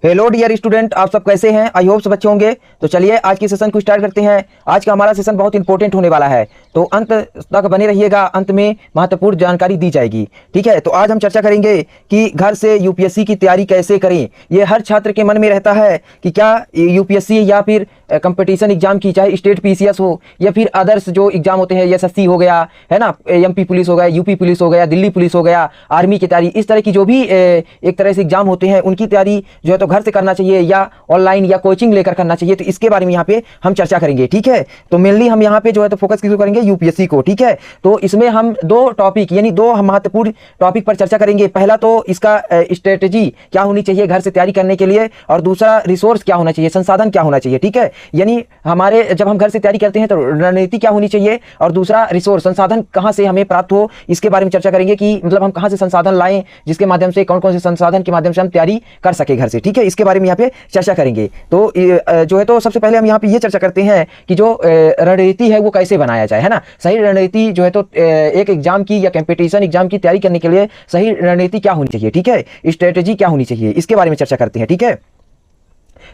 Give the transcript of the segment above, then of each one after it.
Hello dear student, आप सब कैसे हैं? आई होप सब अच्छे होंगे। तो चलिए आज की सेशन को स्टार्ट करते हैं। आज का हमारा सेशन बहुत इंपॉर्टेंट होने वाला है, तो अंत तक बने रहिएगा। अंत में महत्वपूर्ण जानकारी दी जाएगी। ठीक है, तो आज हम चर्चा करेंगे कि घर से यूपीएससी की तैयारी कैसे करें। ये हर छात्र के मन में रहता है कि क्या यूपीएससी या फिर कंपटीशन एग्जाम की, चाहे स्टेट पीसीएस हो या फिर अदर्स जो एग्जाम होते हैं, एसएससी हो गया है ना, एमपी पुलिस हो गया, यूपी पुलिस हो गया, दिल्ली पुलिस हो गया, आर्मी की तैयारी, इस तरह की जो भी एक तरह से एग्जाम होते हैं उनकी तैयारी जो है तो घर से करना चाहिए या ऑनलाइन या कोचिंग लेकर करना चाहिए। तो इसके बारे में यहाँ पे हम चर्चा करेंगे। ठीक है, तो मेनली हम यहाँ पे जो है तो फोकस किसको करेंगे? यूपीएससी को। ठीक है, तो इसमें हम दो टॉपिक यानी दो महत्वपूर्ण टॉपिक पर चर्चा करेंगे। पहला तो इसका स्ट्रेटेजी क्या होनी चाहिए घर से तैयारी करने के लिए, और दूसरा रिसोर्स क्या होना चाहिए, संसाधन क्या होना चाहिए। ठीक है, यानी हमारे जब हम घर से तैयारी करते हैं तो रणनीति क्या होनी चाहिए, और दूसरा रिसोर्स संसाधन कहां से हमें प्राप्त हो, इसके बारे में चर्चा करेंगे कि मतलब हम कहां से संसाधन लाएं जिसके माध्यम से, कौन कौन से संसाधन के माध्यम से हम तैयारी कर सके घर से। ठीक है, इसके बारे में यहाँ पे चर्चा करेंगे। तो जो है तो सबसे पहले हम यहाँ पे ये चर्चा करते हैं कि जो रणनीति है वो कैसे बनाया जाए, है ना। सही रणनीति जो है तो एक एग्जाम की या कंपटीशन एग्जाम की तैयारी करने के लिए सही रणनीति क्या होनी चाहिए, ठीक है, स्ट्रेटेजी क्या होनी चाहिए, इसके बारे में चर्चा करते हैं। ठीक है,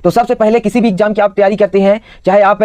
तो सबसे पहले किसी भी एग्जाम की आप तैयारी करते हैं, चाहे आप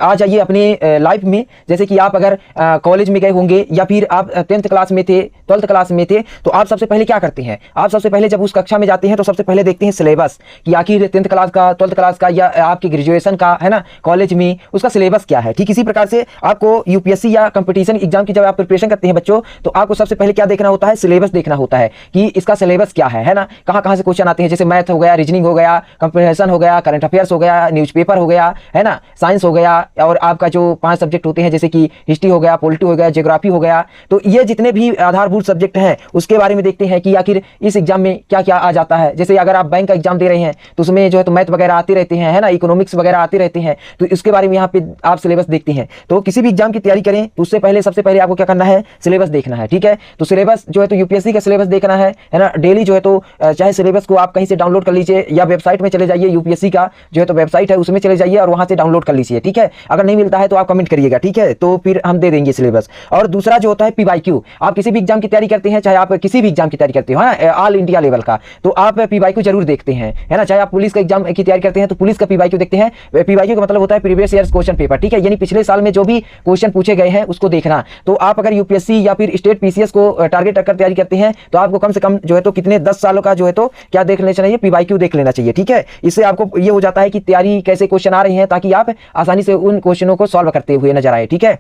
आ जाइए अपनी लाइफ में, जैसे कि आप अगर कॉलेज में गए होंगे या फिर आप 10th क्लास में थे, 12th क्लास में थे, तो आप सबसे पहले क्या करते हैं? आप सबसे पहले जब उस कक्षा में जाते हैं तो सबसे पहले देखते हैं सिलेबस कि आखिर 10th क्लास का, 12th क्लास का या आपकी ग्रेजुएशन का, है ना, कॉलेज में उसका सिलेबस क्या है। ठीक इसी प्रकार से आपको यूपीएससी या कंपटीशन एग्जाम की जब आप प्रिपरेशन करते हैं बच्चों, तो आपको सबसे पहले क्या देखना होता है? सिलेबस देखना होता है कि इसका सिलेबस क्या है ना, कहाँ कहाँ से क्वेश्चन आते हैं। जैसे मैथ हो गया, रीजनिंग हो गया, कंप्रिहेंशन हो गया, करंट अफेयर्स हो गया, न्यूज़पेपर हो गया, है ना, साइंस हो गया, और आपका जो 5 सब्जेक्ट होते हैं जैसे कि हिस्ट्री हो गया, पॉलिटी हो गया, ज्योग्राफी हो गया। तो ये जितने भी आधारभूत सब्जेक्ट हैं उसके बारे में देखते हैं कि आखिर इस एग्जाम में क्या क्या आ जाता है। जैसे अगर आप बैंक का एग्जाम दे रहे हैं तो उसमें जो है तो मैथ वगैरह आते रहते हैं, है ना, इकोनॉमिक्स वगैरह आते रहते हैं, तो इसके बारे में यहाँ पे आप सिलेबस देखते हैं। तो किसी भी एग्जाम की तैयारी करें तो उससे पहले सबसे पहले आपको क्या करना है? सिलेबस देखना है। ठीक है, तो सिलेबस जो है तो यूपीएससी का सिलेबस देखना है ना, डेली जो है तो चाहे सिलेबस को आप कहीं से डाउनलोड कर लीजिए या वेबसाइट में चले जाइए, यूपीएससी का जो है तो वेबसाइट है उसमें चले जाइए और वहां से डाउनलोड कर लीजिए। ठीक है, अगर नहीं मिलता है तो आप कमेंट करिएगा, ठीक है, तो फिर हम दे देंगे सिलेबस। और दूसरा जो होता है पीवाईक्यू, आप किसी भी एग्जाम की तैयारी करते हैं, चाहे आप किसी भी एग्जाम की तैयारी करते हो, ऑल इंडिया लेवल का, तो आप पीवाईक्यू जरूर देखते हैं, है ना। चाहे आप पुलिस का एग्जाम की तैयारी करते हैं तो पुलिस का पीवाईक्यू देखते हैं। पीवाईक्यू का मतलब होता है प्रीवियस ईयर्स क्वेश्चन पेपर। ठीक है, यानी पिछले साल में जो भी क्वेश्चन पूछे गए हैं उसको देखना। तो आप अगर यूपीएससी या फिर स्टेट पीसीएस को टारगेट रखकर तैयारी करते हैं तो आपको कम से कम जो है तो कितने 10 सालों का जो है तो क्या देख लेना चाहिए? पीवाईक्यू देख लेना चाहिए। ठीक है, इससे आपको ये हो जाता है कि तैयारी कैसे क्वेश्चन आ रहे हैं, ताकि आप आसानी से उन क्वेश्चनों को सॉल्व करते हुए नजर आए। ठीक है,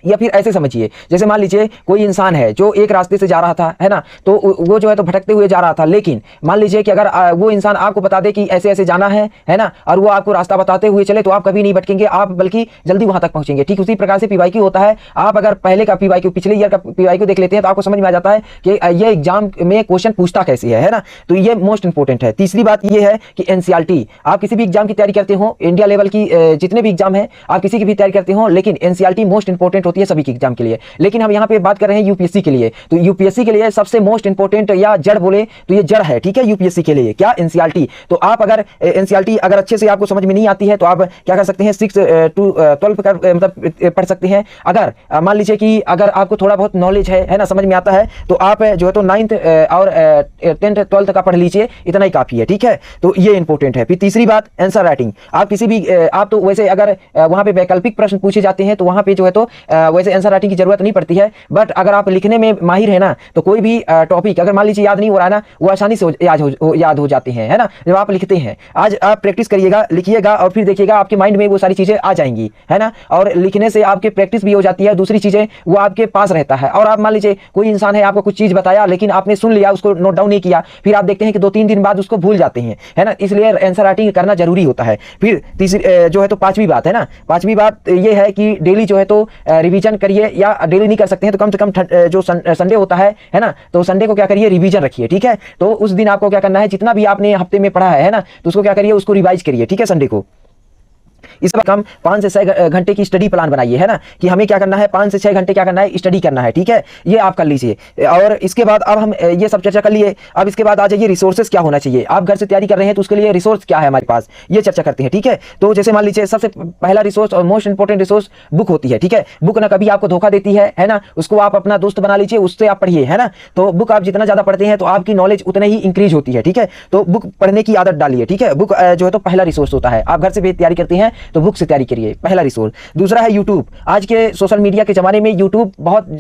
या फिर ऐसे समझिए, जैसे मान लीजिए कोई इंसान है जो एक रास्ते से जा रहा था, है ना, तो वो जो है तो भटकते हुए जा रहा था, लेकिन मान लीजिए कि अगर वो इंसान आपको बता दे कि ऐसे ऐसे जाना है ना, और वो आपको रास्ता बताते हुए चले, तो आप कभी नहीं भटकेंगे, आप बल्कि जल्दी वहां तक पहुंचेंगे। ठीक उसी प्रकार से पीवाईक्यू होता है। आप अगर पहले का पीवाईक्यू, पिछले ईयर का पीवाईक्यू देख लेते हैं तो आपको समझ में आ जाता है कि ये एग्जाम में क्वेश्चन पूछता कैसे है ना, तो ये मोस्ट इंपॉर्टेंट है। तीसरी बात ये है कि एनसीईआरटी, आप किसी भी एग्जाम की तैयारी करते हो, इंडिया लेवल की जितने भी एग्जाम है आप किसी की भी तैयारी करते हो, लेकिन एनसीईआरटी मोस्ट इंपॉर्टेंट होती है सभी की एग्जाम के लिए। लेकिन हम यहां पे बात कर रहे हैं यूपीएससी के लिए, तो यूपीएससी के लिए सबसे मोस्ट इंपोर्टेंट या जड़ बोले तो ये जड़ है। ठीक है, यूपीएससी के लिए क्या? एनसीईआरटी। तो आप अगर एनसीईआरटी अगर अच्छे से आपको समझ में नहीं आती है तो आप क्या कर सकते हैं? 6 to 12 का मतलब पढ़ सकते हैं। अगर मान लीजिए कि अगर आपको थोड़ा बहुत नॉलेज है ना, समझ में आता है, तो आप जो है तो 9th और 10th 12th का पढ़ लीजिए, इतना ही काफी है। ठीक है, तो ये इंपॉर्टेंट है। फिर तीसरी बात, आंसर राइटिंग। आप किसी भी आप तो वैसे अगर वहां पे वैकल्पिक प्रश्न पूछे जाते हैं तो वहां पे जो है तो वैसे आंसर राइटिंग की जरूरत नहीं पड़ती है, बट अगर आप लिखने में माहिर है ना, तो कोई भी टॉपिक अगर मान लीजिए याद नहीं हो रहा है ना, वो आसानी से याद हो जाते हैं, है ना, जब आप लिखते हैं। आज आप प्रैक्टिस करिएगा, लिखिएगा और फिर देखिएगा आपके माइंड में वो सारी चीजें आ जाएंगी, है ना, और लिखने से आपके प्रैक्टिस भी हो जाती है, दूसरी चीजें वो आपके पास रहता है। और आप मान लीजिए कोई इंसान है, आपको कुछ चीज बताया लेकिन आपने सुन लिया, उसको नोट डाउन नहीं किया, फिर आप देखते हैं कि 2-3 दिन बाद उसको भूल जाते हैं, है ना, इसलिए आंसर राइटिंग करना जरूरी होता है। फिर तीसरी जो है तो पांचवी बात है ना, पांचवी बात ये है कि डेली जो है तो रिवीजन करिए, या डेली नहीं कर सकते हैं तो कम से कम जो संडे होता है ना, तो संडे को क्या करिए? रिवीजन रखिए। ठीक है, तो उस दिन आपको क्या करना है? जितना भी आपने हफ्ते में पढ़ा है ना, तो उसको क्या करिए? उसको रिवाइज करिए। ठीक है, संडे को। इस बार हम 5 से 6 घंटे की स्टडी प्लान बनाइए, है ना, कि हमें क्या करना है, 5 से 6 घंटे क्या करना है, स्टडी करना है, ठीक है, ये आप कर लीजिए। और इसके बाद अब हम ये सब चर्चा कर लिए, अब इसके बाद आ जाइए रिसोर्सेज क्या होना चाहिए। आप घर से तैयारी कर रहे हैं तो उसके लिए रिसोर्स क्या है हमारे पास, ये चर्चा करते हैं, ठीक है। तो जैसे मान लीजिए सबसे पहला रिसोर्स और मोस्ट इंपोर्टेंट रिसोर्स बुक होती है, ठीक है। बुक ना कभी आपको धोखा देती है ना, उसको आप अपना दोस्त बना लीजिए, उससे आप पढ़िए, है ना। तो बुक आप जितना ज्यादा पढ़ते हैं तो आपकी नॉलेज उतने ही इंक्रीज होती है, ठीक है। तो बुक पढ़ने की आदत डालिए, ठीक है। बुक जो है तो पहला रिसोर्स होता है। आप घर से भी तैयारी करते हैं तो बुक से तैयारी करिए, पहला रिसोर्स। दूसरा है यूट्यूब। आज के सोशल मीडिया के जमाने में यूट्यूब बहुत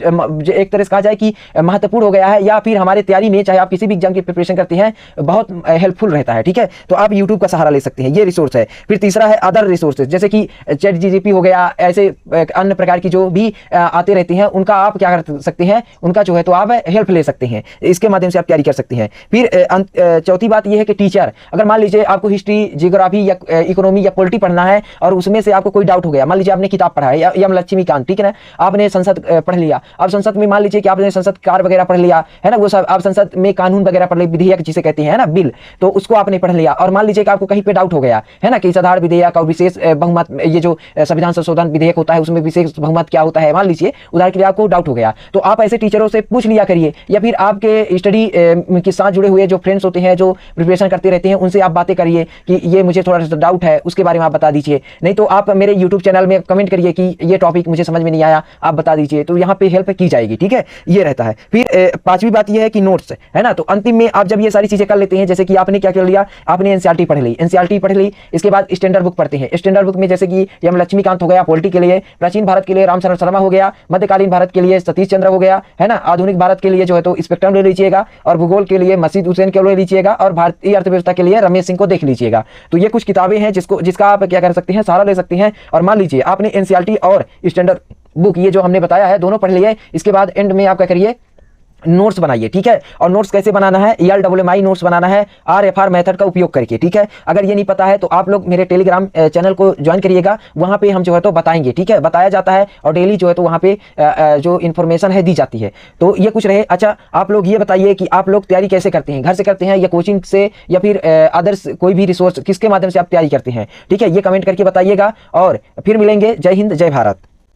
एक तरह से कहा जाए कि महत्वपूर्ण हो गया है, या फिर हमारे तैयारी में, चाहे आप किसी भी एग्जाम की प्रिपरेशन करते हैं, बहुत हेल्पफुल रहता है, ठीक है। तो आप यूट्यूब का सहारा ले सकते हैं, ये रिसोर्स है। फिर तीसरा है अदर रिसोर्सेज, जैसे कि चैट जीपीटी हो गया, ऐसे अन्य प्रकार की जो भी आते रहते हैं, उनका आप क्या कर सकते हैं, उनका जो है तो आप हेल्प ले सकते हैं, इसके माध्यम से आप तैयारी कर सकते हैं। फिर चौथी बात यह है कि टीचर, अगर मान लीजिए आपको हिस्ट्री, जियोग्राफी या इकोनॉमी या पॉलिटी पढ़ना है और उसमें से आपको कोई डाउट हो गया, मान लीजिए आपने किताब पढ़ा है यम लक्ष्मीकांत, ठीक है ना, आपने संसद पढ़ लिया, अब संसद में मान लीजिए कि आपने संसद कार्य वगैरह पढ़ लिया, है ना, वो सब आप संसद में कानून वगैरह पढ़ लिया, विधेयक जिसे कहते हैं ना, बिल, तो उसको आपने पढ़ लिया। और मान लीजिए कि आपको कहीं पे डाउट हो गया, है ना, कि इस आधार विधेयक और विशेष बहुमत, ये जो संविधान संशोधन विधेयक होता है उसमें विशेष बहुमत क्या होता है, मान लीजिए उदाहरण के लिए आपको डाउट हो गया, तो आप ऐसे टीचरों से पूछ लिया करिए, या फिर आपके स्टडी के साथ जुड़े हुए जो फ्रेंड्स होते हैं, जो प्रिपरेशन करते रहते हैं, उनसे आप बातें करिए कि ये मुझे थोड़ा सा डाउट है, उसके बारे में आप बता दीजिए। नहीं तो आप मेरे यूट्यूब चैनल में कमेंट करिए कि ये टॉपिक मुझे समझ में नहीं आया, आप बता दीजिए, तो यहाँ पे हेल्प की जाएगी, ठीक है, ये रहता है। फिर पांचवी बात ये है कि नोट्स, है ना, तो अंतिम में आप जब ये सारी चीजें कर लेते हैं, जैसे कि आपने क्या कर लिया, आपने एनसीईआरटी पढ़ ली, एनसीईआरटी पढ़ ली, इसके बाद स्टैंडर्ड बुक पढ़ते हैं। स्टैंडर्ड बुक में जैसे कि एम लक्ष्मीकांत हो गया पॉलिटी के लिए, प्राचीन भारत के लिए रामचंद्र शर्मा हो गया, मध्यकालीन भारत के लिए सतीश चंद्र हो गया, है ना, आधुनिक भारत के लिए जो है तो स्पेक्ट्रम ले लीजिएगा, और भूगोल के लिए मसीद हुसैन को ले लीजिएगा, और भारतीय अर्थव्यवस्था के लिए रमेश सिंह को देख लीजिएगा। तो ये कुछ किताबें हैं जिसका आप क्या कर सकते हैं, सहारा ले सकते हैं। और मान लीजिए आपने एनसीईआरटी और स्टैंडर्ड बुक ये जो हमने बताया है दोनों पढ़ लिए, इसके बाद एंड में आप क्या करिए, नोट्स बनाइए, ठीक है। और नोट्स कैसे बनाना है, ELMI नोट्स बनाना है RFR मेथड का उपयोग करके, ठीक है। अगर ये नहीं पता है तो आप लोग मेरे टेलीग्राम चैनल को ज्वाइन करिएगा, वहां पे हम जो है तो बताएंगे, ठीक है, बताया जाता है, और डेली जो है तो वहां पे जो इन्फॉर्मेशन है दी जाती है। तो ये कुछ रहे। अच्छा, आप लोग ये बताइए कि आप लोग तैयारी कैसे करते हैं, घर से करते हैं या कोचिंग से, या फिर अदर्स कोई भी रिसोर्स, किसके माध्यम से आप तैयारी करते हैं, ठीक है, ये कमेंट करके बताइएगा। और फिर मिलेंगे। जय हिंद, जय भारत।